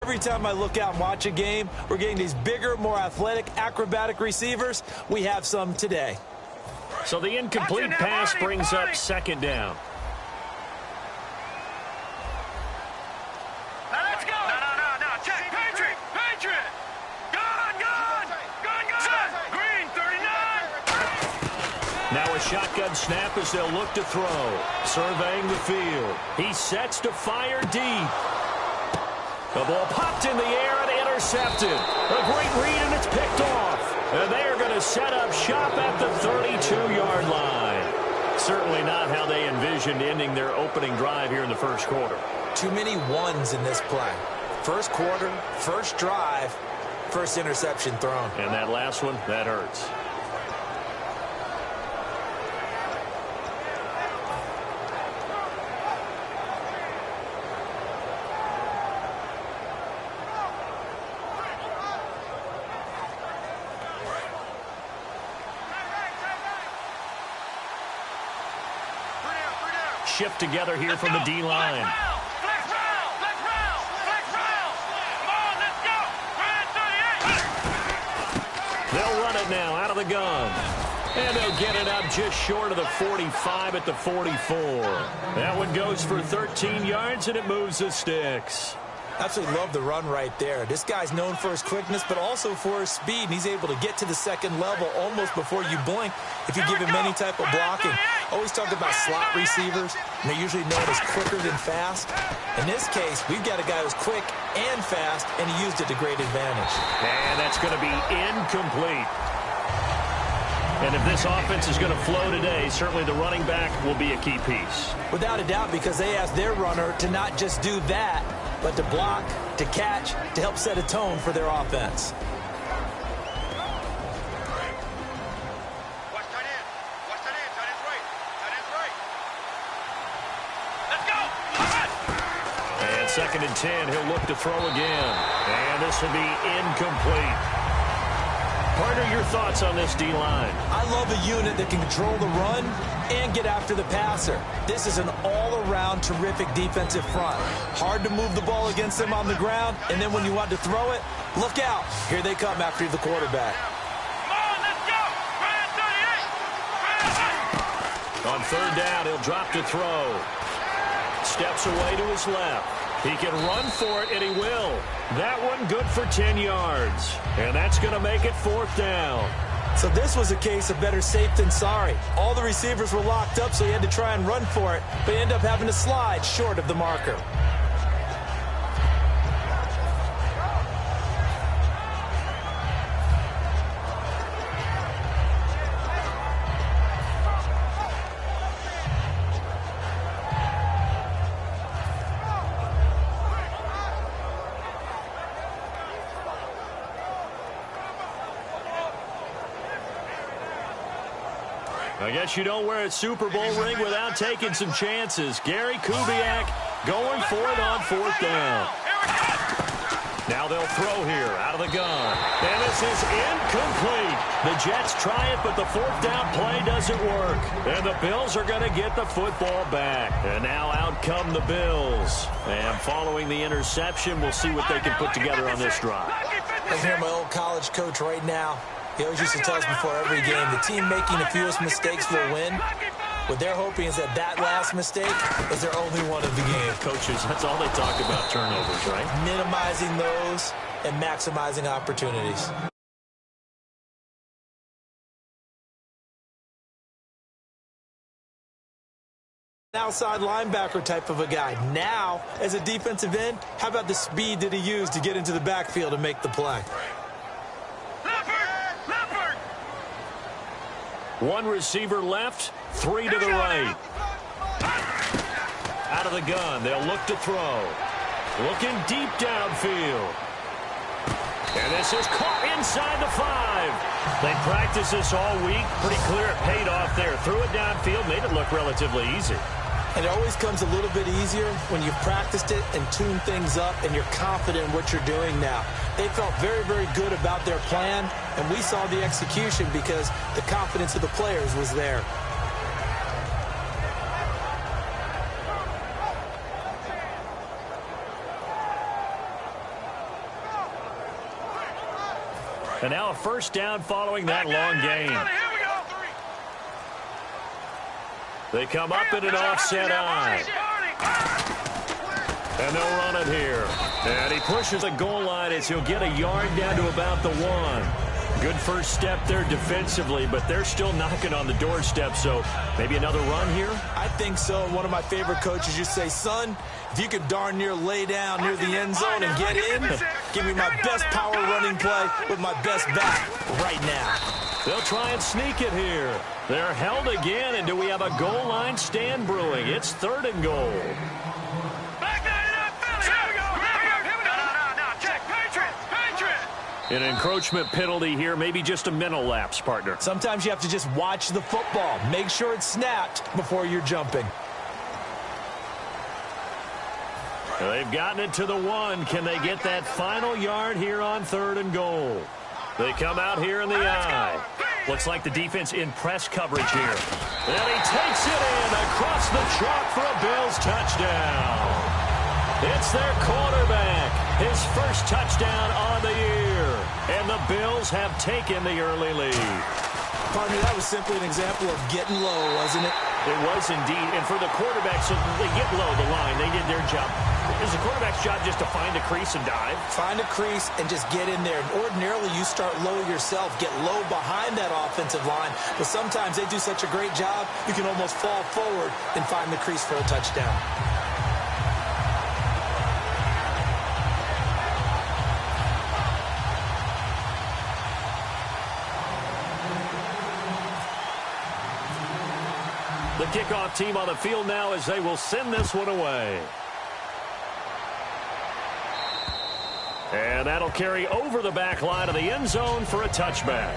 every time I look out and watch a game, we're getting these bigger, more athletic, acrobatic receivers. We have some today. So the incomplete pass brings up second down. Now let's go. No. Check. Patriot. Gun. Set. Green, 39. Now a shotgun snap as they'll look to throw. Surveying the field. He sets to fire deep. The ball popped in the air and intercepted. A great read, and it's picked off. And they are going to set up shop at the 32-yard line. Certainly not how they envisioned ending their opening drive here in the first quarter. Too many ones in this play. First quarter, first drive, first interception thrown. And that last one, that hurts. Shift together here from the D-line. Flex round. Come on, let's go. They'll run it now out of the gun. And they'll get it up just short of the 45 at the 44. That one goes for 13 yards, and it moves the sticks. Absolutely love the run right there. This guy's known for his quickness, but also for his speed, and he's able to get to the second level almost before you blink if you give him any type of blocking. Always talk about slot receivers, and they're usually known as quicker than fast. In this case, we've got a guy who's quick and fast, and he used it to great advantage. And that's going to be incomplete. And if this offense is going to flow today, certainly the running back will be a key piece. Without a doubt, because they asked their runner to not just do that, but to block, to catch, to help set a tone for their offense. Watch tight end. Tight end's right. Let's go. All right. And 2nd and 10, he'll look to throw again. And this will be incomplete. Partner, your thoughts on this D-line? I love a unit that can control the run and get after the passer. This is an all-around terrific defensive front. Hard to move the ball against them on the ground, and then when you want to throw it, look out. Here they come after the quarterback. Come on, let's go. Brand 38. On 3rd down, he'll drop to throw. Steps away to his left. He can run for it, and he will. That one good for 10 yards. And that's going to make it 4th down. So this was a case of better safe than sorry. All the receivers were locked up, so he had to try and run for it, but he ended up having to slide short of the marker. I guess you don't wear a Super Bowl ring without taking some chances. Gary Kubiak going for it on 4th down. Now they'll throw here out of the gun. And this is incomplete. The Jets try it, but the 4th down play doesn't work. And the Bills are going to get the football back. And now out come the Bills. And following the interception, we'll see what they can put together on this drive. I hear my old college coach right now. He always used to tell us before every game, the team making the fewest mistakes will win. What they're hoping is that that last mistake is their only one of the game. Coaches, that's all they talk about, turnovers, right? Minimizing those and maximizing opportunities. Outside linebacker type of a guy. Now, as a defensive end, how about the speed that he used to get into the backfield and make the play? One receiver left, 3 to the right. Out of the gun, they'll look to throw. Looking deep downfield. And this is caught inside the 5. They practiced this all week. Pretty clear it paid off there. Threw it downfield, made it look relatively easy. And it always comes a little bit easier when you've practiced it and tuned things up and you're confident in what you're doing now. They felt very, very good about their plan, and we saw the execution because the confidence of the players was there. And now a first down following that long gain. They come up in an offset eye. And they'll run it here. And he pushes the goal line as he'll get a yard down to about the 1. Good first step there defensively, but they're still knocking on the doorstep, so maybe another run here? I think so. One of my favorite coaches used to say, son, if you could darn near lay down near the end zone and get in, give me my best power running play with my best back right now. They'll try and sneak it here. They're held again, and do we have a goal line stand brewing? It's 3rd and goal. An encroachment penalty here, maybe just a mental lapse, partner. Sometimes you have to just watch the football. Make sure it's snapped before you're jumping. They've gotten it to the 1. Can they get that final yard here on 3rd and goal? They come out here in the eye. Looks like the defense in press coverage here. And he takes it in across the chalk for a Bills touchdown. It's their quarterback, his first touchdown on the year. And the Bills have taken the early lead. Partner, that was simply an example of getting low, wasn't it? It was indeed. And for the quarterback, so they get low the line. They did their job. Is the quarterback's job just to find a crease and dive? Find a crease and just get in there. And ordinarily, you start low yourself, get low behind that offensive line. But sometimes they do such a great job, you can almost fall forward and find the crease for a touchdown. The kickoff team on the field now as they will send this one away. And that'll carry over the back line of the end zone for a touchback.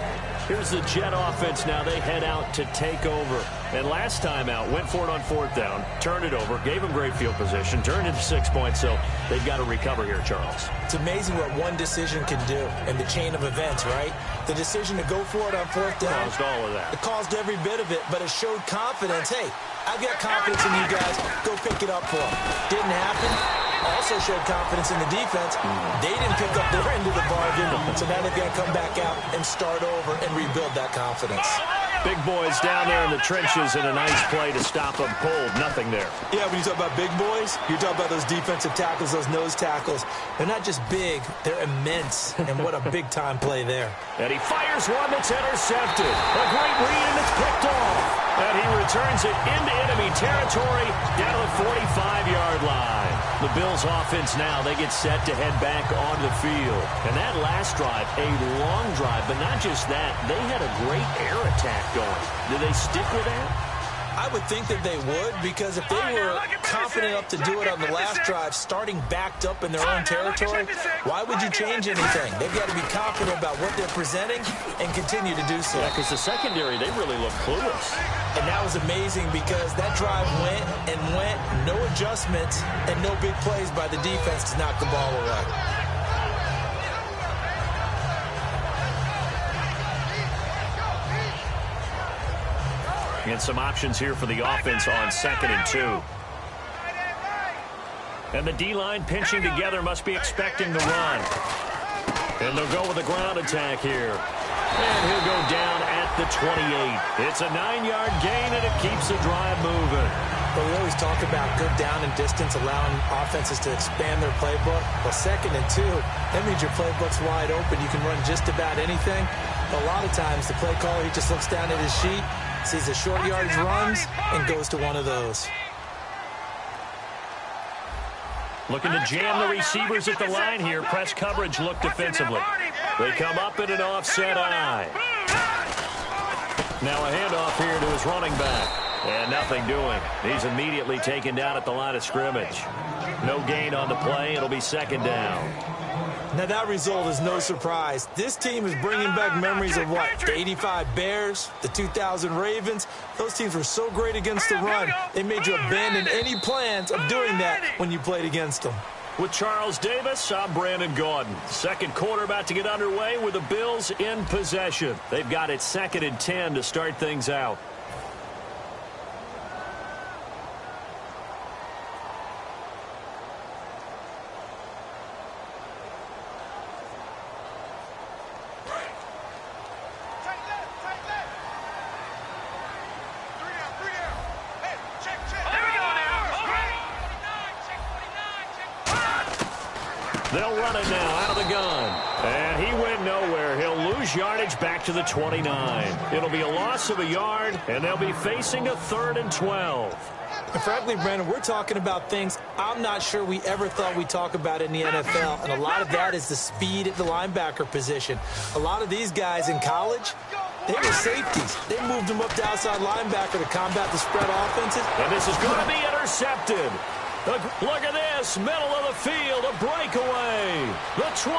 Here's the Jet offense now. They head out to take over. And last time out, went for it on 4th down, turned it over, gave them great field position, turned into 6 points, so they've got to recover here, Charles. It's amazing what one decision can do in the chain of events, right? The decision to go for it on 4th down. Caused all of that. It caused every bit of it, but it showed confidence. Hey, I've got confidence in you guys. Go pick it up for them. Didn't happen. Also showed confidence in the defense. They didn't pick up their end of the bargain, so now they've got to come back out and start over and rebuild that confidence. Big boys down there in the trenches and a nice play to stop them cold. Nothing there. Yeah, when you talk about big boys, you're talking about those defensive tackles, those nose tackles. They're not just big, they're immense, and what a big-time play there. And he fires one that's intercepted. A great read, and it's picked off. And he returns it into enemy territory down to the 45-yard line. The Bills offense now, they get set to head back onto the field. And that last drive, a long drive, but not just that, they had a great air attack going. Did they stick with that? I would think that they would, because if they were confident enough to do it on the last drive, starting backed up in their own territory, why would you change anything? They've got to be confident about what they're presenting and continue to do so. Yeah, because the secondary, they really look clueless. And that was amazing because that drive went and went, no adjustments, and no big plays by the defense to knock the ball away. And some options here for the offense on 2nd and 2. And the D-line pinching together must be expecting the run. And they'll go with a ground attack here. And he'll go down at the 28. It's a 9-yard gain, and it keeps the drive moving. But we always talk about good down and distance, allowing offenses to expand their playbook. Well, 2nd and 2, that means your playbook's wide open. You can run just about anything. But a lot of times, the play caller, he just looks down at his sheet, sees the short yardage runs, and goes to one of those. Looking to jam the receivers at the line here. Press coverage look defensively. They come up in an offset eye. Now a handoff here to his running back. And nothing doing. He's immediately taken down at the line of scrimmage. No gain on the play. It'll be 2nd down. Now that result is no surprise. This team is bringing back memories of what? The 85 Bears, the 2000 Ravens. Those teams were so great against the run. They made you abandon any plans of doing that when you played against them. With Charles Davis, I'm Brandon Gaudin. Second quarter about to get underway with the Bills in possession. They've got it 2nd and 10 to start things out. They'll run it now out of the gun. And he went nowhere. He'll lose yardage back to the 29. It'll be a loss of a yard, and they'll be facing a 3rd and 12. And frankly, Brandon, we're talking about things I'm not sure we ever thought we'd talk about in the NFL. And a lot of that is the speed at the linebacker position. A lot of these guys in college, they were safeties. They moved them up to outside linebacker to combat the spread offenses. And this is going to be intercepted. Look at this, middle of the field, a breakaway. The 20.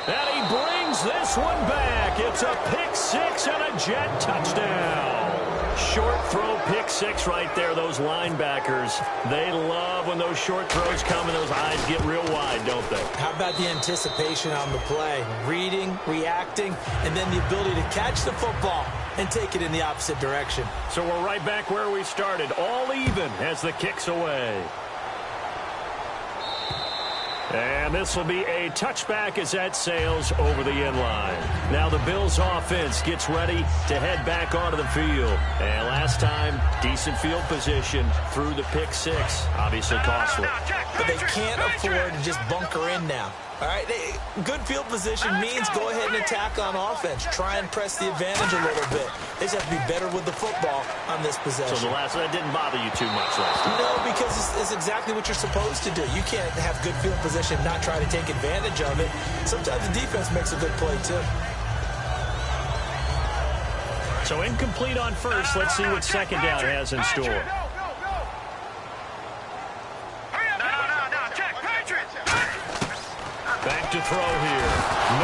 And he brings this one back. It's a pick six and a Jet touchdown. Short throw, pick six right there. Those linebackers, they love when those short throws come and those eyes get real wide, don't they? How about the anticipation on the play? Reading, reacting, and then the ability to catch the football and take it in the opposite direction. So we're right back where we started, all even as the kick's away. And this will be a touchback as that sails over the end line. Now the Bills offense gets ready to head back onto the field. And last time, decent field position through the pick six. Obviously costly. But they can't afford to just bunker in now. All right, good field position means go ahead and attack on offense. Try and press the advantage a little bit. They just have to be better with the football on this possession. So the last one, that didn't bother you too much last time? No, because it's exactly what you're supposed to do. You can't have good field position and not try to take advantage of it. Sometimes the defense makes a good play, too. So incomplete on first. Let's see what second down has in store. Back to throw here.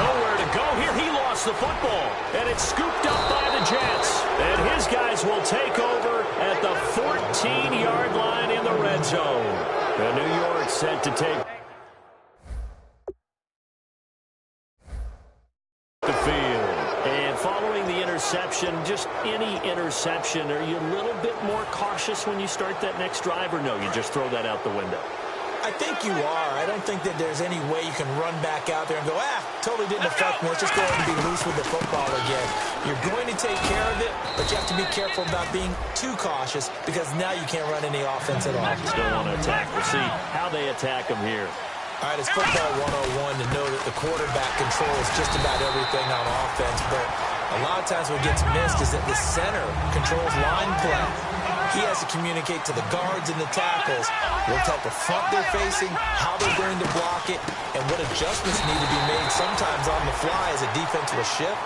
Nowhere to go here. He lost the football. And it's scooped up by the Jets. And his guys will take over at the 14-yard line in the red zone. And New York set to take the field. And following the interception, just any interception, are you a little bit more cautious when you start that next drive, or no, you just throw that out the window? I think you are. I don't think that there's any way you can run back out there and go, totally didn't affect me. Let's just go ahead and be loose with the football again. You're going to take care of it, but you have to be careful about being too cautious because now you can't run any offense at all. Still want to attack. We'll see how they attack them here. All right, it's football 101 to know that the quarterback controls just about everything on offense, but a lot of times what gets missed is that the center controls line play. He has to communicate to the guards and the tackles what type of front they're facing, how they're going to block it, and what adjustments need to be made sometimes on the fly as a defense will shift.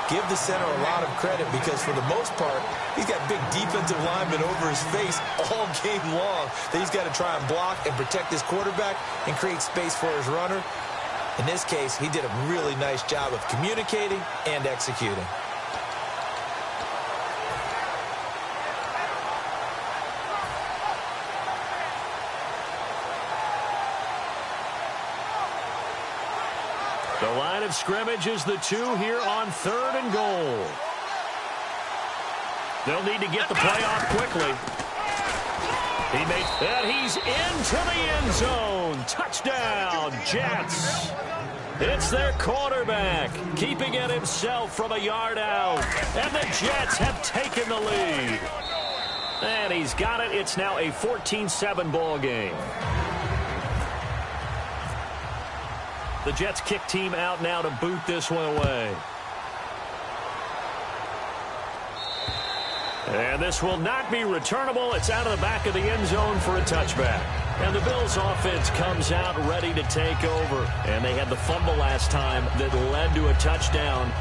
Give the center a lot of credit because for the most part, he's got big defensive linemen over his face all game long that he's got to try and block and protect his quarterback and create space for his runner. In this case, he did a really nice job of communicating and executing. The line of scrimmage is the 2 here on 3rd and goal. They'll need to get the play off quickly. He makes that. He's into the end zone. Touchdown, Jets. It's their quarterback, keeping it himself from a yard out. And the Jets have taken the lead. And he's got it. It's now a 14-7 ball game. The Jets kick team out now to boot this one away. And this will not be returnable. It's out of the back of the end zone for a touchback. And the Bills offense comes out ready to take over. And they had the fumble last time that led to a touchdown.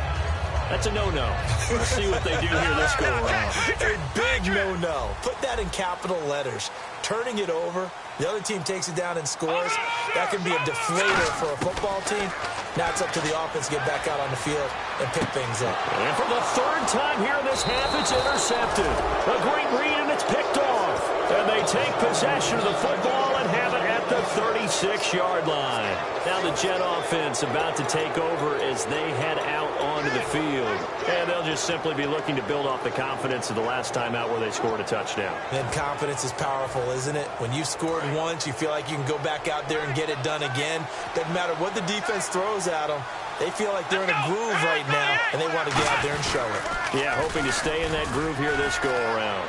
That's a no-no. Let's see what they do here this go-around. A big no-no. Put that in capital letters. Turning it over, the other team takes it down and scores. That can be a deflator for a football team. Now it's up to the offense to get back out on the field and pick things up. And for the 3rd time here in this half, it's intercepted. A great read, and it's picked off. And they take possession of the football and have it at the 36-yard line. Now the Jet offense about to take over as they head out onto the field. And they'll just simply be looking to build off the confidence of the last time out where they scored a touchdown. And confidence is powerful, isn't it? When you've scored once, you feel like you can go back out there and get it done again. Doesn't matter what the defense throws at them. They feel like they're in a groove right now, and they want to get out there and show it. Yeah, hoping to stay in that groove here this go-around.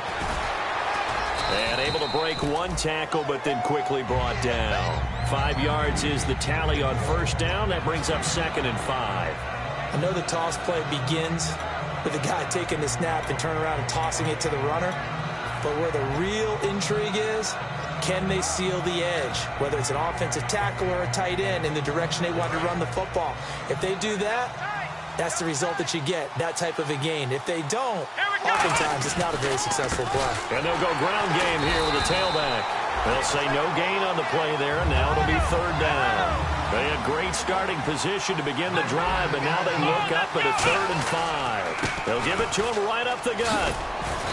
And able to break one tackle, but then quickly brought down. 5 yards is the tally on first down. That brings up 2nd and 5. I know the toss play begins with the guy taking the snap and turn around and tossing it to the runner. But where the real intrigue is, can they seal the edge? Whether it's an offensive tackle or a tight end in the direction they want to run the football. If they do that, that's the result that you get, that type of a gain. If they don't, oftentimes it's not a very successful play. And they'll go ground game here with a tailback. They'll say no gain on the play there. Now it'll be 3rd down. They had great starting position to begin the drive, but now they look up at a 3rd and 5. They'll give it to him right up the gut.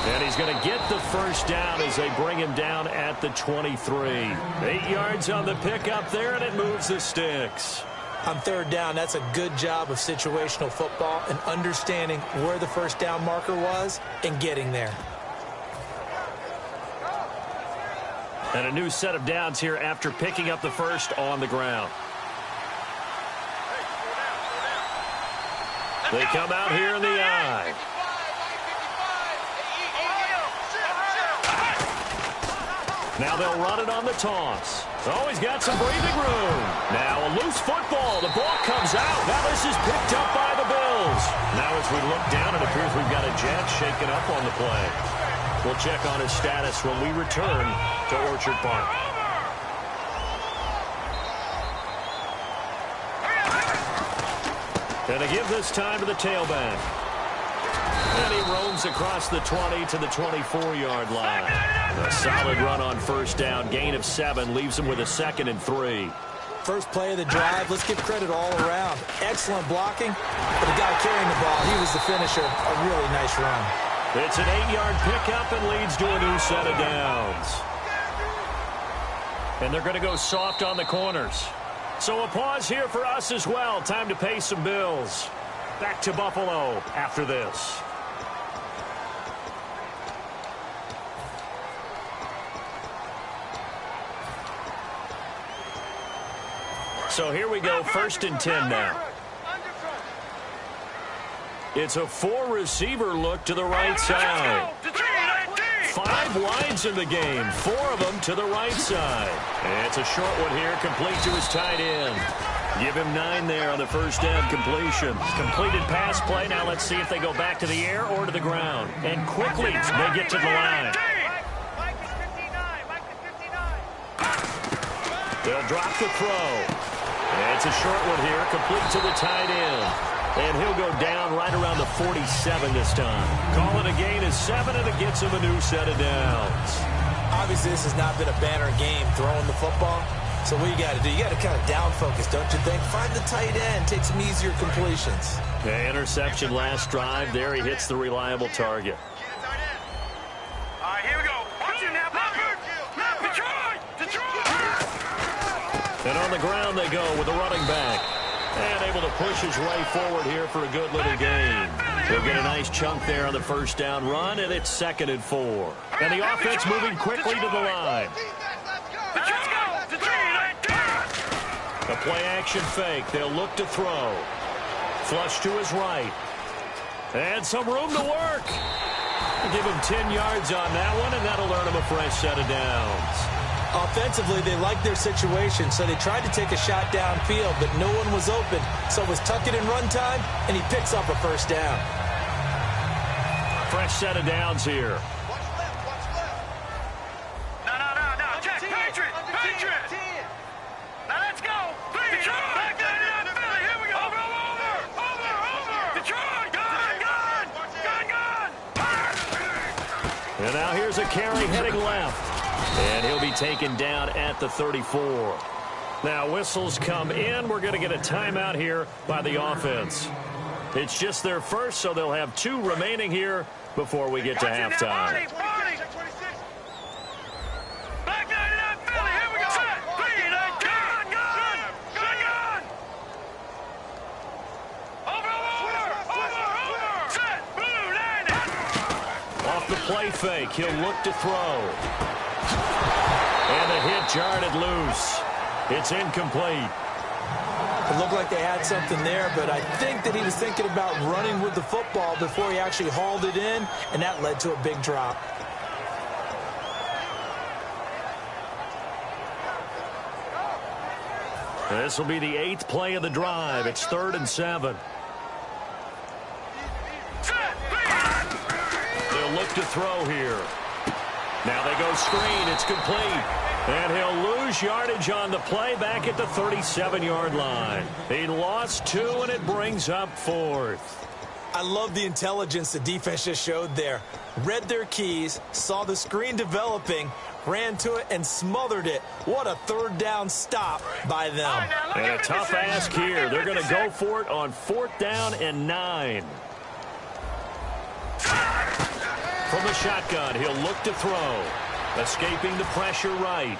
And he's going to get the first down as they bring him down at the 23. 8 yards on the pickup there, and it moves the sticks. On 3rd down, that's a good job of situational football and understanding where the first down marker was and getting there. And a new set of downs here after picking up the first on the ground. They come out here in the I. Now they'll run it on the toss. Oh, he's got some breathing room. Now a loose football. The ball comes out. Now this is picked up by the Bills. Now as we look down, it appears we've got a Jet shaken up on the play. We'll check on his status when we return to Orchard Park. And to give this time to the tailback. And he roams across the 20 to the 24-yard line. A solid run on first down. Gain of 7 leaves him with a 2nd and 3. First play of the drive, let's give credit all around. Excellent blocking, but the guy carrying the ball, he was the finisher. A really nice run. It's an 8-yard pickup and leads to a new set of downs. And they're going to go soft on the corners. So a pause here for us as well. Time to pay some bills. Back to Buffalo after this. So here we go, 1st and 10 now. It's a 4-receiver look to the right side. 5 wides in the game, 4 of them to the right side. And it's a short one here, complete to his tight end. Give him 9 there on the first down completion. Completed pass play. Now let's see if they go back to the air or to the ground. And quickly they get to the line. They'll drop the throw. And it's a short one here, complete to the tight end. And he'll go down right around the 47 this time. Call it a gain of 7, and it gets him a new set of downs. Obviously, this has not been a banner game throwing the football. So what you got to do, you got to kind of down focus, don't you think? Find the tight end, take some easier completions. The interception last drive. There he hits the reliable target. All right, here we go. Watch it now, Detroit! And on the ground they go with the running back. And able to push his way forward here for a good little gain. He'll get a nice chunk there on the first down run, and it's 2nd and 4. And the offense moving quickly to the line. A play-action fake. They'll look to throw. Flush to his right. And some room to work. Give him 10 yards on that one, and that'll earn him a fresh set of downs. Offensively, they liked their situation, so they tried to take a shot downfield, but no one was open. So it was tuck it and run time, and he picks up a first down. Fresh set of downs here. No. Check. Patriot. Now let's go. Detroit. Back down Philly. Here we go. Over. Detroit. Gun. And now here's a carry heading left. And he'll be taken down at the 34. Now whistles come in. We're going to get a timeout here by the offense. It's just their first, so they'll have 2 remaining here before we get to halftime. Off the play fake, he'll look to throw. And the hit jarred it loose. It's incomplete. It looked like they had something there, but I think that he was thinking about running with the football before he actually hauled it in, and that led to a big drop. This will be the 8th play of the drive. It's 3rd and 7. They'll look to throw here. Now they go screen. It's complete. And he'll lose yardage on the play back at the 37-yard line. He lost 2, and it brings up 4th. I love the intelligence the defense just showed there. Read their keys, saw the screen developing, ran to it, and smothered it. What a 3rd down stop by them. And a tough ask here. They're going to go for it on 4th down and 9. From the shotgun, he'll look to throw. Escaping the pressure right.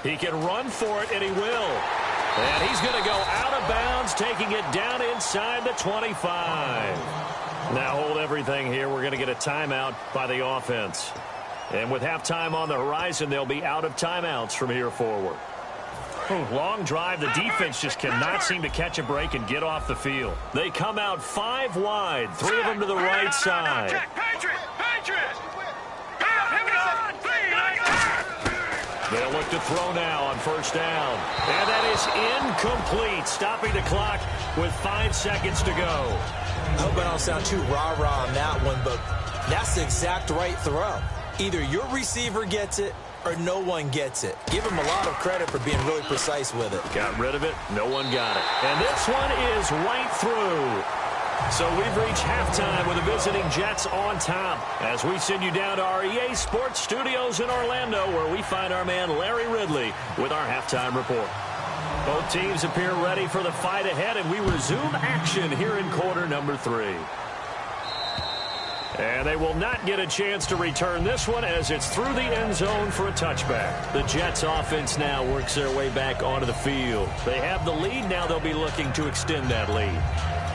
He can run for it, and he will. And he's going to go out of bounds, taking it down inside the 25. Now hold everything here. We're going to get a timeout by the offense. And with halftime on the horizon, they'll be out of timeouts from here forward. Long drive. The defense just cannot seem to catch a break and get off the field. They come out 5 wide, 3 of them to the right side. They'll look to throw now on 1st down. And that is incomplete, stopping the clock with 5 seconds to go. I hope I don't sound too rah-rah on that one, but that's the exact right throw. Either your receiver gets it or no one gets it. Give him a lot of credit for being really precise with it. Got rid of it. No one got it. And this one is right through. So we've reached halftime with the visiting Jets on top as we send you down to our EA Sports Studios in Orlando, where we find our man Larry Ridley with our halftime report. Both teams appear ready for the fight ahead, and we resume action here in quarter number 3. And they will not get a chance to return this one as it's through the end zone for a touchback. The Jets offense now works their way back onto the field. They have the lead. Now they'll be looking to extend that lead.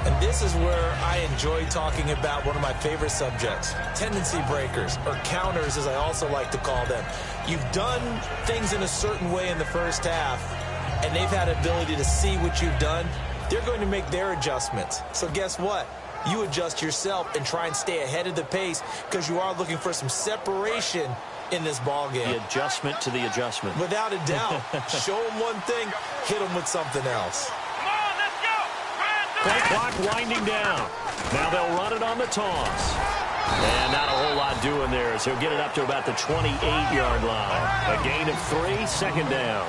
And this is where I enjoy talking about one of my favorite subjects, tendency breakers, or counters as I also like to call them. You've done things in a certain way in the first half, and they've had ability to see what you've done. They're going to make their adjustments. So guess what? You adjust yourself and try and stay ahead of the pace because you are looking for some separation in this ball game. The adjustment to the adjustment. Without a doubt. Show them one thing, hit them with something else. Play clock winding down. Now they'll run it on the toss. And not a whole lot doing there as he'll get it up to about the 28-yard line. A gain of 3, 2nd down.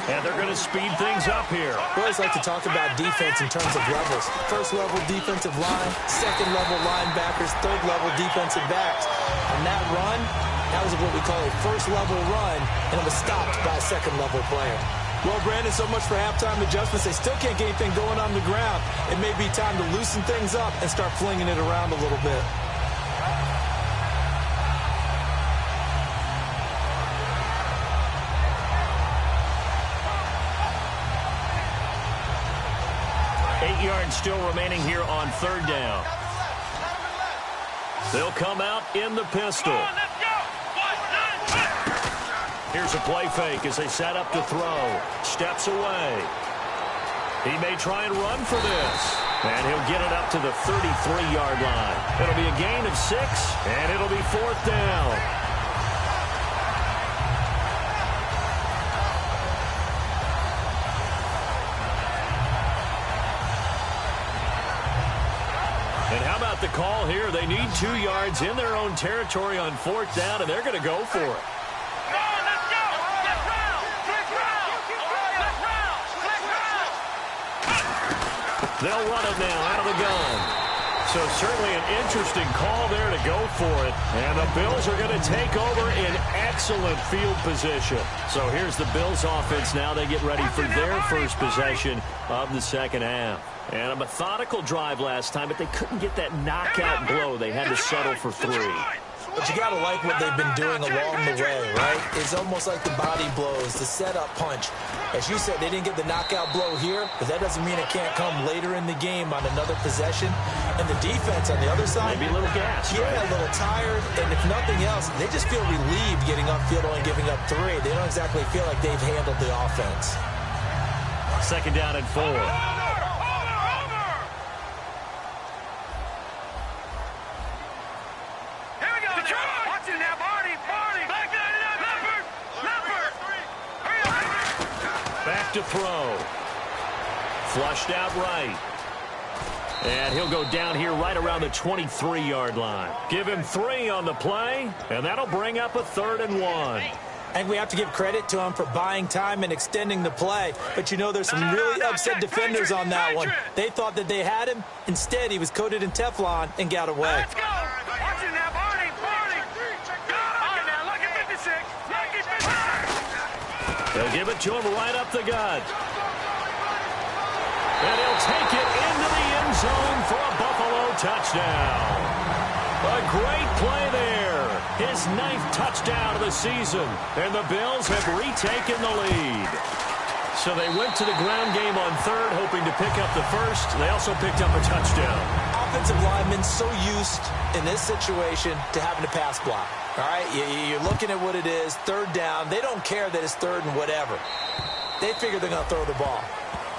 And they're going to speed things up here. We always like to talk about defense in terms of levels. First level defensive line, second level linebackers, third level defensive backs. On that run, that was what we call a first level run, and it was stopped by a second level player. Well, Brandon, so much for halftime adjustments. They still can't get anything going on the ground. It may be time to loosen things up and start flinging it around a little bit. Yards still remaining here on 3rd down. They'll come out in the pistol. Here's a play fake as they set up to throw. Steps away. He may try and run for this. And he'll get it up to the 33-yard line. It'll be a gain of 6, and it'll be 4th down. And how about the call here? They need 2 yards in their own territory on 4th down, and they're going to go for it. They'll run it now out of the gun. So certainly an interesting call there to go for it. And the Bills are going to take over in excellent field position. So here's the Bills offense now. They get ready for their first possession of the second half. And a methodical drive last time, but they couldn't get that knockout blow. They had to settle for 3. But you got to like what they've been doing along the way, right? It's almost like the body blows, the setup punch. As you said, they didn't get the knockout blow here, but that doesn't mean it can't come later in the game on another possession. And the defense on the other side, maybe a little gassed, yeah, right? A little tired. And if nothing else, they just feel relieved getting upfield, only giving up 3. They don't exactly feel like they've handled the offense. 2nd down and 4. Back to throw. Flushed out right. And he'll go down here right around the 23-yard line. Give him 3 on the play, and that'll bring up a 3rd and 1. And we have to give credit to him for buying time and extending the play. But, you know, there's some really upset defenders on that one. They thought that they had him. Instead, he was coated in Teflon and got away. Let's go. Watch it now, Barney. Barney. All right, now, look at 56. Look at 56. They'll give it to him right up the gut. And he'll take it into the end zone for a Buffalo touchdown. A great play there. His 9th touchdown of the season. And the Bills have retaken the lead. So they went to the ground game on 3rd, hoping to pick up the 1st. They also picked up a touchdown. Offensive linemen so used in this situation to having to pass block. All right, you're looking at what it is, 3rd down. They don't care that it's 3rd and whatever. They figure they're going to throw the ball.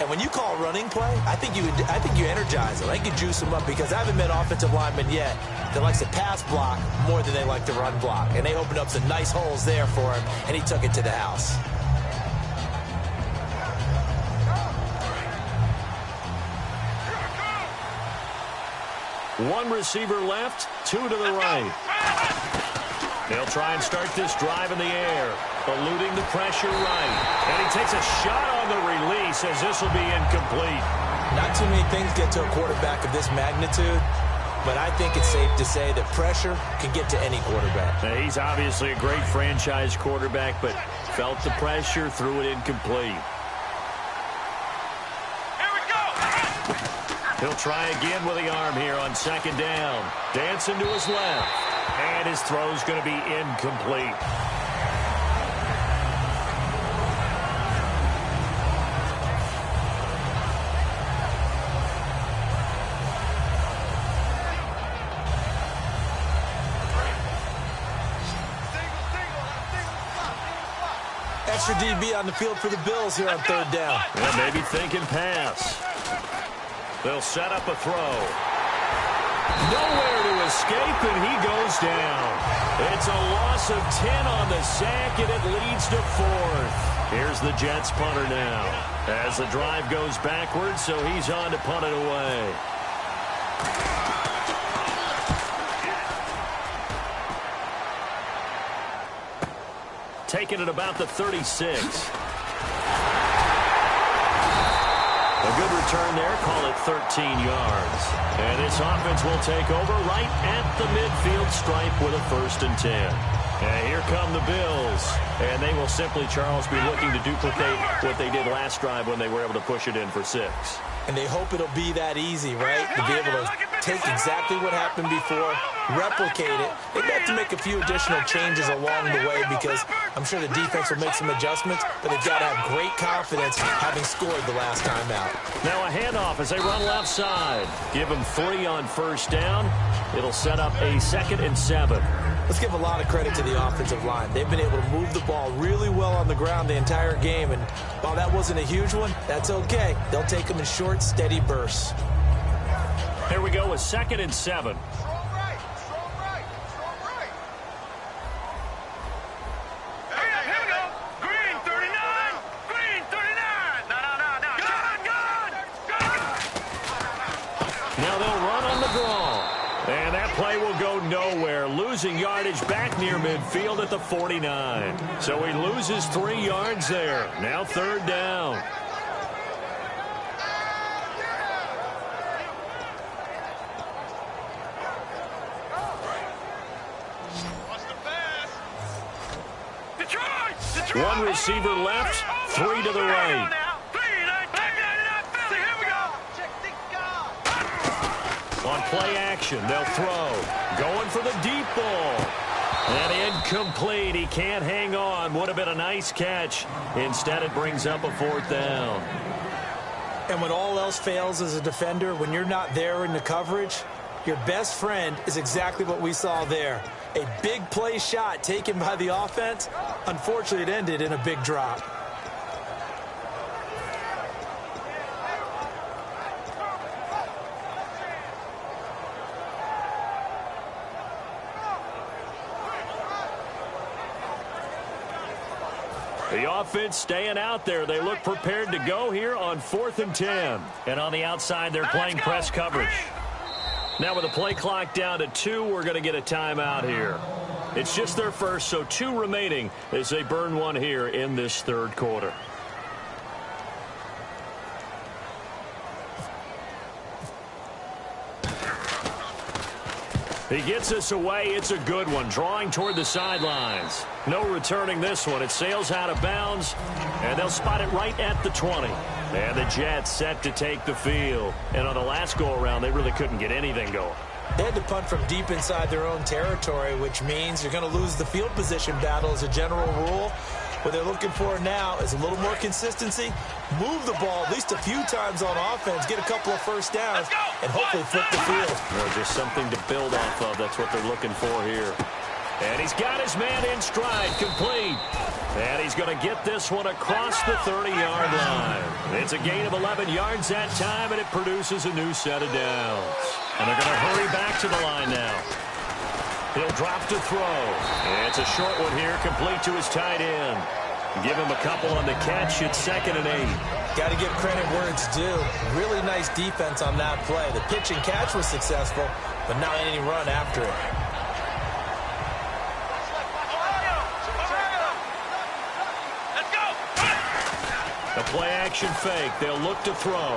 And when you call a running play, I think you energize them. I think you juice them up because I haven't met offensive linemen yet that likes to pass block more than they like to run block. And they opened up some nice holes there for him, and he took it to the house. One receiver left, 2 to the right. They'll try and start this drive in the air, eluding the pressure right. And he takes a shot on the release as this will be incomplete. Not too many things get to a quarterback of this magnitude, but I think it's safe to say that pressure can get to any quarterback. Now, he's obviously a great franchise quarterback, but felt the pressure, threw it incomplete. Here we go. He'll try again with the arm here on 2nd down. Dancing to his left. And his throw's going to be incomplete. Extra DB on the field for the Bills here on 3rd down. Well, maybe thinking pass. They'll set up a throw. Nowhere to escape, and he goes down. It's a loss of 10 on the sack, and it leads to 4th. Here's the Jets punter now. As the drive goes backwards, so he's on to punt it away. Taking it about the 36. A good return there, call it 13 yards. And this offense will take over right at the midfield stripe with a 1st and 10. And here come the Bills. And they will simply, Charles, be looking to duplicate what they did last drive when they were able to push it in for 6. And they hope it'll be that easy, right? To be able to take exactly what happened before, replicate it. They have to make a few additional changes along the way because I'm sure the defense will make some adjustments, but they've got to have great confidence having scored the last time out. Now a handoff as they run left side. Give them 3 on 1st down. It'll set up a 2nd and 7. Let's give a lot of credit to the offensive line. They've been able to move the ball really well on the ground the entire game, and while that wasn't a huge one, that's okay. They'll take them in short, steady bursts. Here we go with 2nd and 7. Losing yardage back near midfield at the 49. So he loses 3 yards there. Now 3rd down. Detroit! One receiver left, 3 to the right. On play action, they'll throw. Going for the deep ball. And incomplete. He can't hang on. Would have been a nice catch. Instead, it brings up a 4th down. And when all else fails as a defender, when you're not there in the coverage, your best friend is exactly what we saw there. A big play shot taken by the offense. Unfortunately, it ended in a big drop. The offense staying out there. They look prepared to go here on 4th and 10. And on the outside, they're playing press coverage. Now with the play clock down to 2, we're going to get a timeout here. It's just their first, so 2 remaining as they burn one here in this third quarter. He gets us away. It's a good one. Drawing toward the sidelines. No returning this one. It sails out of bounds, and they'll spot it right at the 20. And the Jets set to take the field. And on the last go-around, they really couldn't get anything going. They had to punt from deep inside their own territory, which means you're going to lose the field position battle as a general rule. What they're looking for now is a little more consistency, move the ball at least a few times on offense, get a couple of first downs, and hopefully flip the field. Well, just something to build off of. That's what they're looking for here. And he's got his man in stride, complete. And he's going to get this one across the 30-yard line. It's a gain of 11 yards that time, and it produces a new set of downs. And they're going to hurry back to the line now. He'll drop to throw. And it's a short one here, complete to his tight end. Give him a couple on the catch. It's 2nd and 8. Got to give credit where it's due. Really nice defense on that play. The pitch and catch was successful, but not any run after it. The play-action fake. They'll look to throw.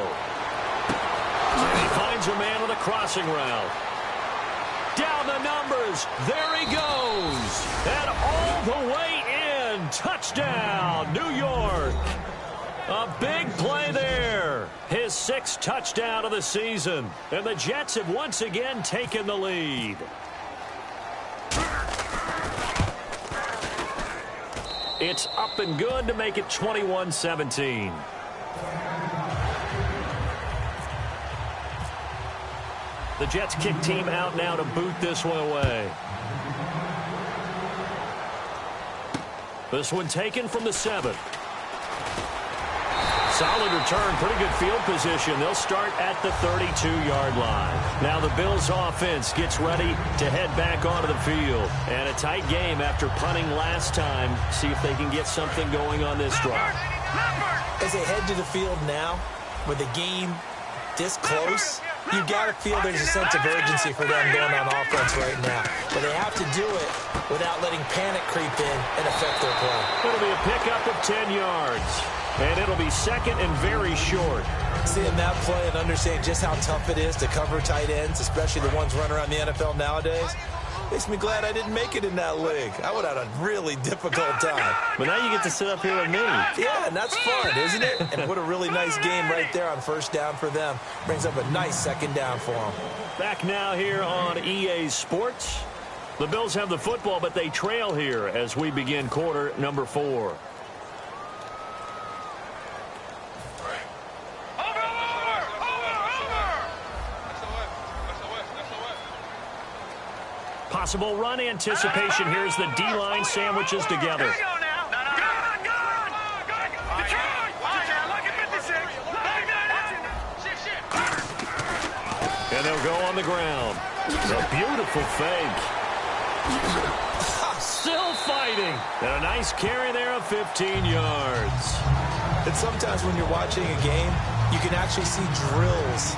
And he finds a man with a crossing route. Down the numbers. There he goes. And all the way in. Touchdown, New York. A big play there. His 6th touchdown of the season. And the Jets have once again taken the lead. It's up and good to make it 21-17. The Jets kick team out now to boot this one away. This one taken from the 7. Solid return, pretty good field position. They'll start at the 32-yard line. Now the Bills offense gets ready to head back onto the field. And a tight game after punting last time. See if they can get something going on this drive. As they head to the field now, with the game this close, you've got to feel there's a sense of urgency for them going on offense right now. But they have to do it without letting panic creep in and affect their play. It'll be a pickup of 10 yards. And it'll be 2nd and very short. Seeing that play and understanding just how tough it is to cover tight ends, especially the ones running around the NFL nowadays, makes me glad I didn't make it in that league. I would have had a really difficult time. But now you get to sit up here with me. Yeah, and that's fun, isn't it? And what a really nice game right there on first down for them. Brings up a nice 2nd down for them. Back now here on EA Sports. The Bills have the football, but they trail here as we begin quarter number 4. Possible run anticipation. Here's the D-line sandwiches together. And they'll go on the ground. A beautiful fake. Still fighting. And a nice carry there of 15 yards. And sometimes when you're watching a game, you can actually see drills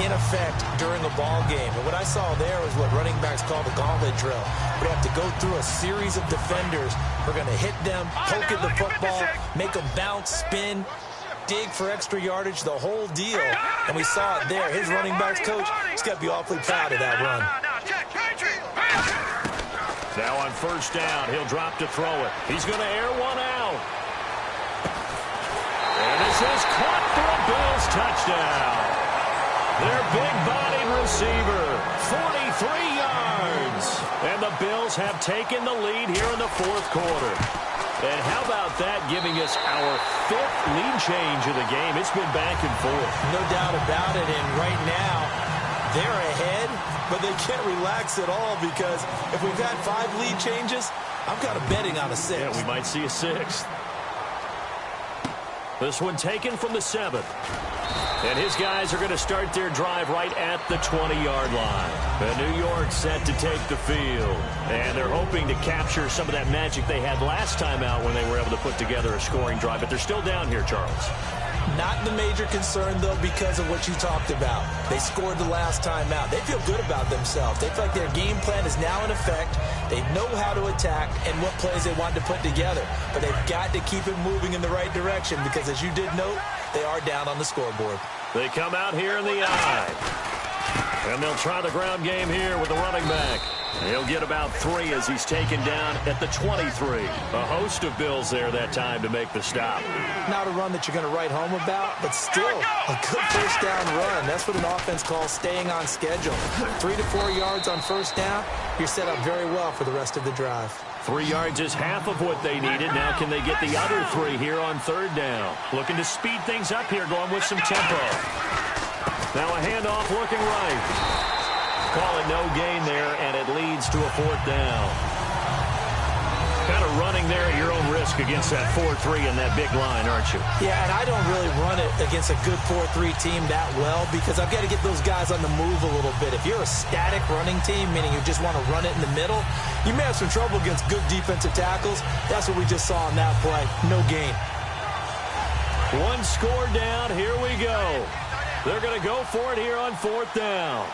in effect during a ball game. And what I saw there was what running backs call the gauntlet drill. We have to go through a series of defenders. We're going to hit them, poke at the football, make them bounce, spin, dig for extra yardage, the whole deal. And we saw it there. His running backs coach, he's got to be awfully proud of that run. Now on first down, he'll drop to throw it. He's going to air one out. And this is caught for a Bills touchdown. Their big-bodied receiver, 43 yards. And the Bills have taken the lead here in the 4th quarter. And how about that, giving us our 5th lead change of the game? It's been back and forth. No doubt about it. And right now, they're ahead, but they can't relax at all because if we've had 5 lead changes, I'm kind of betting on a 6th. Yeah, we might see a 6th. This one taken from the 7. And his guys are going to start their drive right at the 20-yard line. The New York set to take the field. And they're hoping to capture some of that magic they had last time out when they were able to put together a scoring drive. But they're still down here, Charles. Not the major concern, though, because of what you talked about. They scored the last time out. They feel good about themselves. They feel like their game plan is now in effect. They know how to attack and what plays they want to put together. But they've got to keep it moving in the right direction because, as you did note, they are down on the scoreboard. They come out here in the eye. And they'll try the ground game here with the running back. He'll get about 3 as he's taken down at the 23. A host of Bills there that time to make the stop. Not a run that you're going to write home about, but still a good first down run. That's what an offense calls staying on schedule. 3 to 4 yards on first down, you're set up very well for the rest of the drive. 3 yards is half of what they needed. Now can they get the other 3 here on third down? Looking to speed things up here, going with some tempo. Now a handoff looking right. Call it no gain there, and it leads to a 4th down. Kind of running there at your own risk against that 4-3 and that big line, aren't you? Yeah, and I don't really run it against a good 4-3 team that well because I've got to get those guys on the move a little bit. If you're a static running team, meaning you just want to run it in the middle, you may have some trouble against good defensive tackles. That's what we just saw on that play. No gain. 1 score down. Here we go. They're going to go for it here on 4th down.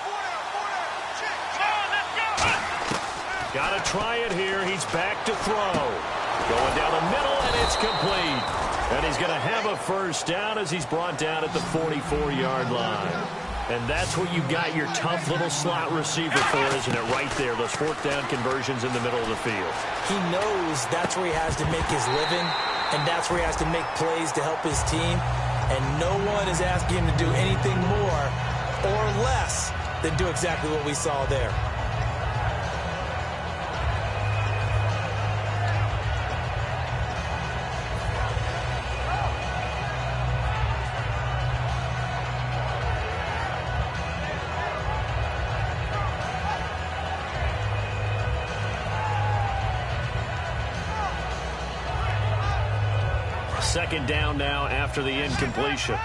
Got to try it here. He's back to throw. Going down the middle, and it's complete. And he's going to have a first down as he's brought down at the 44-yard line. And that's what you got your tough little slot receiver for, isn't it? Right there, those 4th down conversions in the middle of the field. He knows that's where he has to make his living, and that's where he has to make plays to help his team. And no one is asking him to do anything more or less than do exactly what we saw there. Second down now after the incompletion.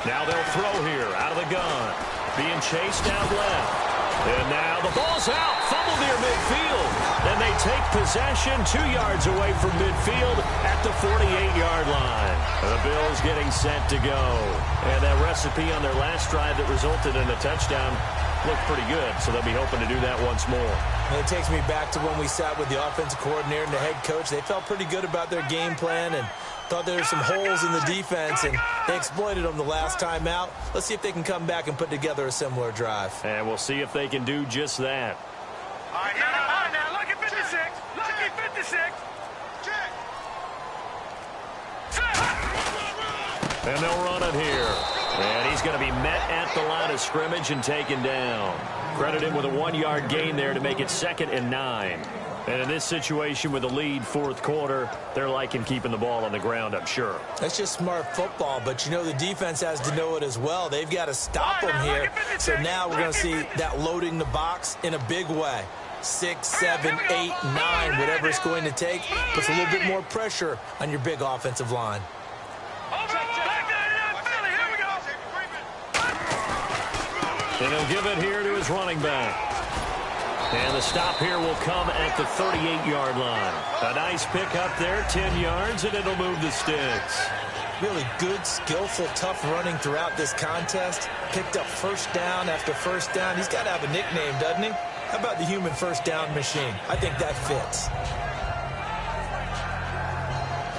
Now they'll throw here out of the gun. Being chased out left. And now the ball's out. Fumble near midfield. And they take possession 2 yards away from midfield at the 48-yard line. The Bills getting set to go. And that recipe on their last drive that resulted in a touchdown looked pretty good, so they'll be hoping to do that once more. And it takes me back to when we sat with the offensive coordinator and the head coach. They felt pretty good about their game plan and thought there were some holes in the defense, and they exploited them the last time out. Let's see if they can come back and put together a similar drive. And we'll see if they can do just that. All right, now, look at 56. Look at 56. And they'll run it here. And he's going to be met at the line of scrimmage and taken down. Credit him with a 1-yard gain there to make it 2nd and 9. And in this situation with the lead 4th quarter, they're liking keeping the ball on the ground, I'm sure. That's just smart football, but you know the defense has to know it as well. They've got to stop them here. So now we're going to see that loading the box in a big way. 6, 7, 8, 9, whatever it's going to take, puts a little bit more pressure on your big offensive line. And he'll give it here to his running back. And the stop here will come at the 38-yard line. A nice pick up there, 10 yards, and it'll move the sticks. Really good, skillful, tough running throughout this contest. Picked up first down after first down. He's got to have a nickname, doesn't he? How about the human first down machine? I think that fits.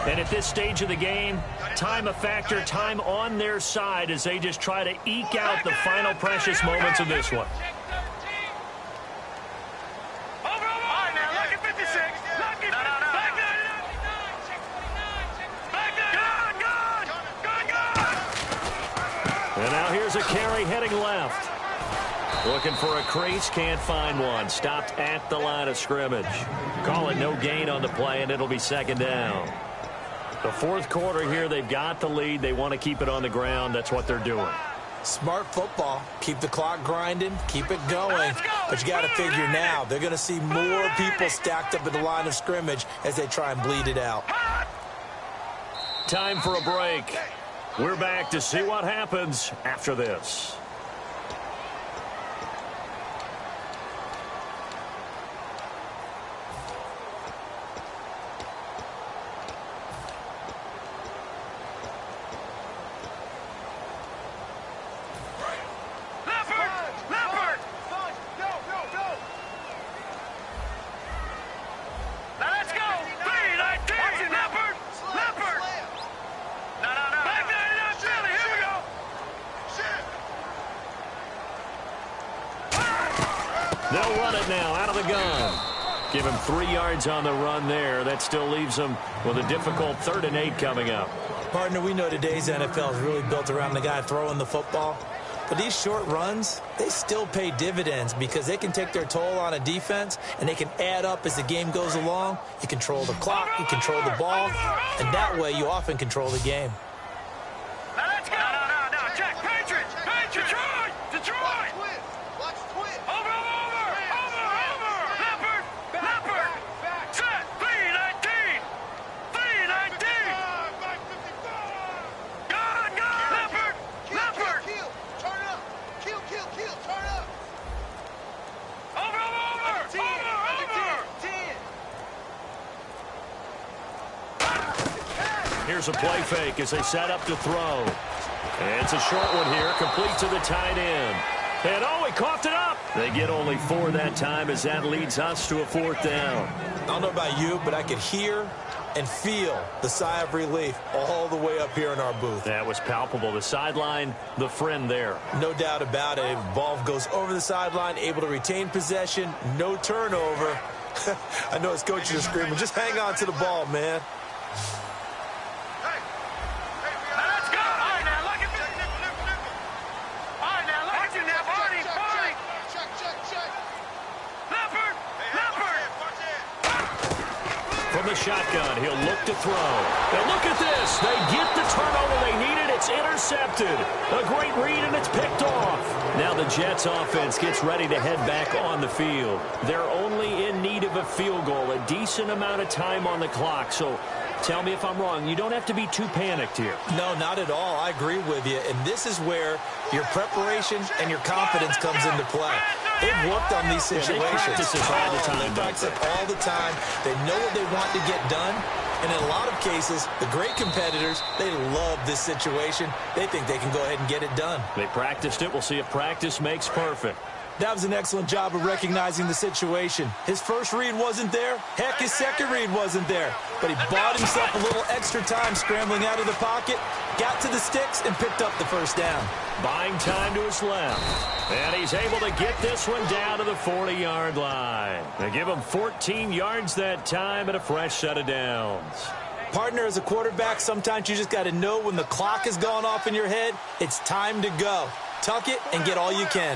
And at this stage of the game, time a factor, time on their side as they just try to eke out the final precious moments of this one. And now here's a carry heading left. Looking for a crease, can't find one. Stopped at the line of scrimmage. Call it no gain on the play, and it'll be 2nd down. The 4th quarter here, they've got the lead. They want to keep it on the ground. That's what they're doing. Smart football. Keep the clock grinding. Keep it going. But you got to figure now, they're going to see more people stacked up at the line of scrimmage as they try and bleed it out. Time for a break. We're back to see what happens after this. They'll run it now out of the gun. Give him 3 yards on the run there. That still leaves him with a difficult 3rd and 8 coming up. Partner, we know today's NFL is really built around the guy throwing the football. But these short runs, they still pay dividends because they can take their toll on a defense and they can add up as the game goes along. You control the clock, you control the ball, and that way you often control the game. Let's go! No, check! Patriots! Detroit! Detroit! Watch twit! Over! Leopard! Set! B-19! Gun! Leopard! Turn up! Kill! Turn up! Over! 10! Here's a play fake as they set up to throw. And it's a short one here, complete to the tight end. And he coughed it up. They get only 4 that time as that leads us to a 4th down. I don't know about you, but I could hear and feel the sigh of relief all the way up here in our booth. That was palpable. The sideline, the friend there. No doubt about it. Ball goes over the sideline, able to retain possession, no turnover. I know his coaches are screaming, just hang on to the ball, man. From the shotgun, he'll look to throw. And look at this. They get the turnover they needed. It's intercepted. A great read, and it's picked off. Now the Jets offense gets ready to head back on the field. They're only in need of a field goal, a decent amount of time on the clock. So tell me if I'm wrong. You don't have to be too panicked here. No, not at all. I agree with you. And this is where your preparation and your confidence comes into play. They've worked on these situations. They practice it all the time. They practice it all the time. They know what they want to get done. And in a lot of cases, the great competitors, they love this situation. They think they can go ahead and get it done. They practiced it. We'll see if practice makes perfect. That was an excellent job of recognizing the situation. His first read wasn't there. Heck, his second read wasn't there. But he bought himself a little extra time scrambling out of the pocket, got to the sticks, and picked up the 1st down. Buying time to his left. And he's able to get this one down to the 40-yard line. They give him 14 yards that time and a fresh set of downs. Partner, as a quarterback, sometimes you just got to know when the clock has gone off in your head, it's time to go. Tuck it and get all you can.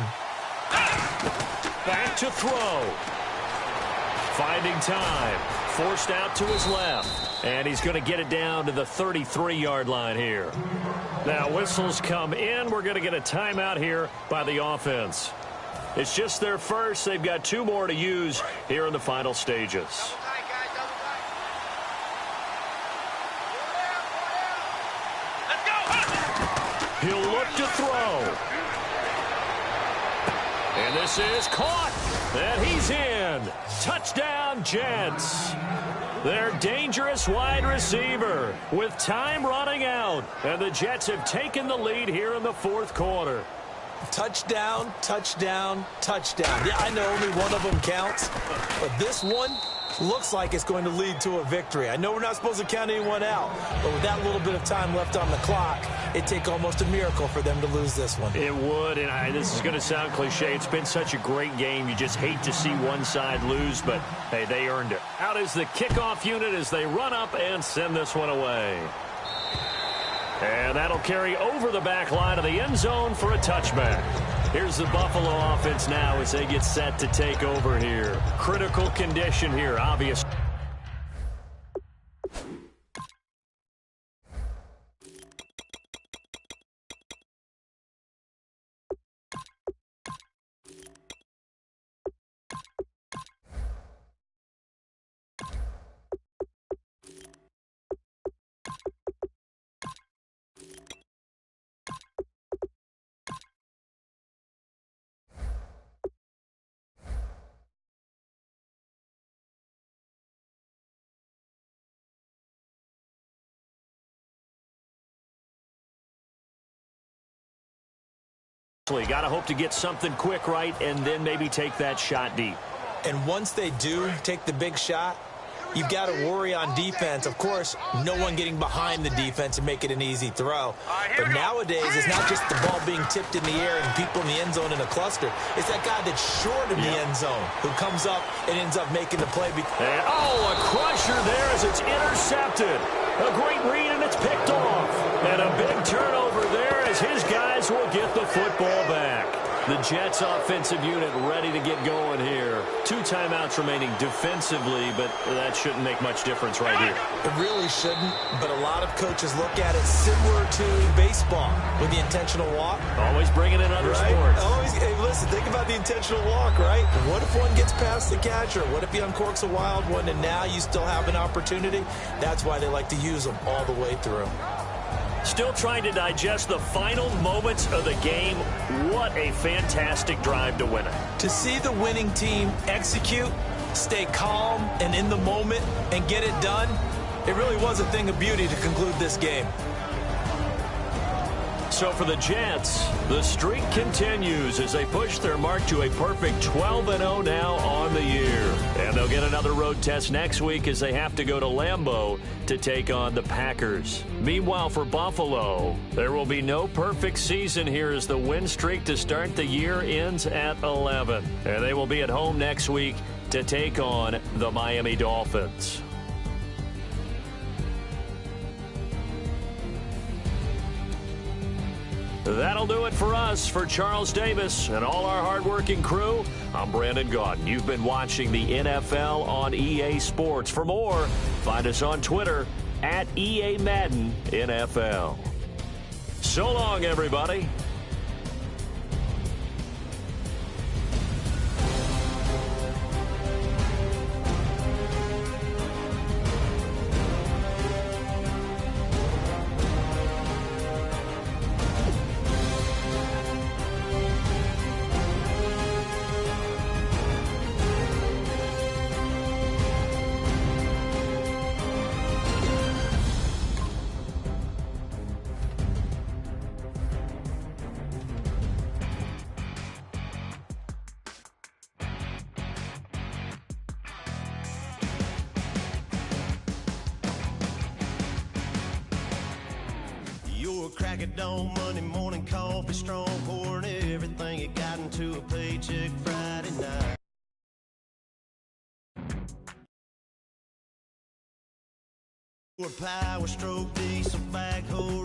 Back to throw. Finding time. Forced out to his left. And he's going to get it down to the 33-yard line here. Now whistles come in. We're going to get a timeout here by the offense. It's just their first. They've got 2 more to use here in the final stages. He'll look to throw. And this is caught. And he's in. Touchdown, Jets. Their dangerous wide receiver with time running out. And the Jets have taken the lead here in the 4th quarter. Touchdown, touchdown, touchdown. Yeah, I know only one of them counts, but this one looks like it's going to lead to a victory. I know we're not supposed to count anyone out, but with that little bit of time left on the clock, it'd take almost a miracle for them to lose this one. It would, and this is going to sound cliche. It's been such a great game. You just hate to see one side lose, but, hey, they earned it. Out is the kickoff unit as they run up and send this one away. And that'll carry over the back line of the end zone for a touchback. Here's the Buffalo offense now as they get set to take over here. Critical condition here, obvious. Got to hope to get something quick right and then maybe take that shot deep. And once they do take the big shot, you've got to worry on defense. Of course, no one getting behind the defense and make it an easy throw. But nowadays, it's not just the ball being tipped in the air and people in the end zone in a cluster. It's that guy that's short of the end zone who comes up and ends up making the play. And, a crusher there as it's intercepted. A great read, and it's picked off. And a big turnover there as his guys will get the football back. The Jets offensive unit ready to get going here. 2 timeouts remaining defensively, but that shouldn't make much difference right here. It really shouldn't, but a lot of coaches look at it similar to baseball with the intentional walk. Always bringing in other right? sports. Always, hey, listen, think about the intentional walk, right? What if one gets past the catcher? What if he uncorks a wild one and now you still have an opportunity? That's why they like to use them all the way through. Still trying to digest the final moments of the game. What a fantastic drive to win it. To see the winning team execute, stay calm and in the moment and get it done, it really was a thing of beauty to conclude this game. So for the Jets, the streak continues as they push their mark to a perfect 12-0 now on the year. And they'll get another road test next week as they have to go to Lambeau to take on the Packers. Meanwhile, for Buffalo, there will be no perfect season here as the win streak to start the year ends at 11. And they will be at home next week to take on the Miami Dolphins. That'll do it for us. For Charles Davis and all our hardworking crew, I'm Brandon Gaudin. You've been watching the NFL on EA Sports. For more, find us on Twitter at EA Madden NFL. So long, everybody. Crack it on Monday morning coffee, strong pouring everything you got into a paycheck Friday night. Power stroke, diesel backhoe.